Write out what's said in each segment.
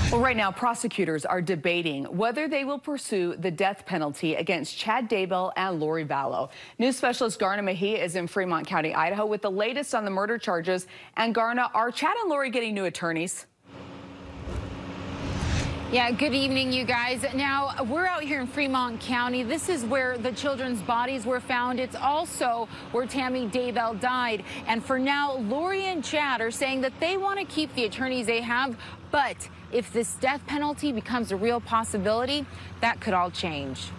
Well, right now, prosecutors are debating whether they will pursue the death penalty against Chad Daybell and Lori Vallow. News specialist Garna Mejia is in Fremont County, Idaho, with the latest on the murder charges. And Garna, are Chad and Lori getting new attorneys? Yeah, good evening, you guys. Now, we're out here in Fremont County. This is where the children's bodies were found. It's also where Tammy Daybell died. And for now, Lori and Chad are saying that they want to keep the attorneys they have. But if this death penalty becomes a real possibility, that could all change.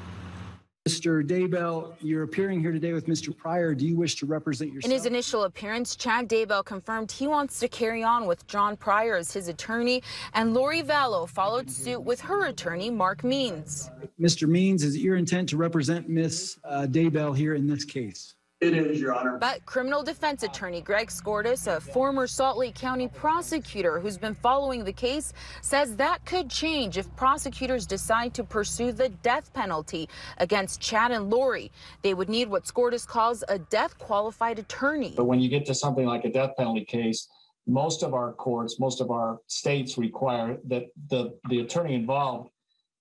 Mr. Daybell, you're appearing here today with Mr. Pryor. Do you wish to represent yourself? In his initial appearance, Chad Daybell confirmed he wants to carry on with John Pryor as his attorney, and Lori Vallow followed suit with her attorney, Mark Means. Mr. Means, is it your intent to represent Ms. Daybell here in this case? It is, Your Honor. But criminal defense attorney Greg Skordas, a former Salt Lake County prosecutor who's been following the case, says that could change if prosecutors decide to pursue the death penalty against Chad and Lori. They would need what Skordas calls a death-qualified attorney. But when you get to something like a death penalty case, most of our courts, most of our states require that the attorney involved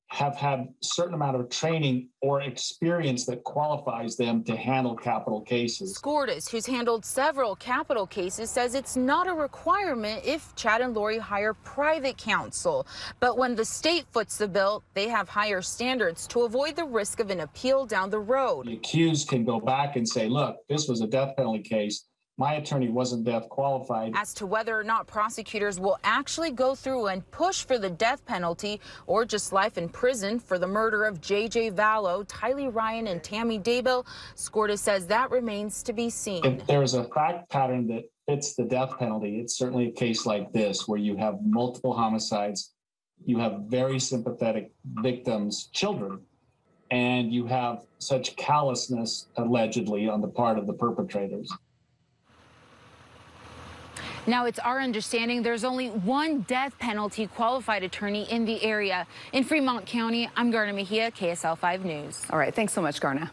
have had a certain amount of training or experience that qualifies them to handle capital cases. Skordas, who's handled several capital cases, says it's not a requirement if Chad and Lori hire private counsel. But when the state foots the bill, they have higher standards to avoid the risk of an appeal down the road. The accused can go back and say, look, this was a death penalty case. My attorney wasn't death qualified. As to whether or not prosecutors will actually go through and push for the death penalty or just life in prison for the murder of J.J. Vallow, Tylee Ryan, and Tammy Daybell, Skordas says that remains to be seen. If there's a fact pattern that fits the death penalty, it's certainly a case like this where you have multiple homicides, you have very sympathetic victims, children, and you have such callousness, allegedly, on the part of the perpetrators. Now, it's our understanding there's only one death penalty qualified attorney in the area. In Fremont County, I'm Garna Mejia, KSL 5 News. All right, thanks so much, Garna.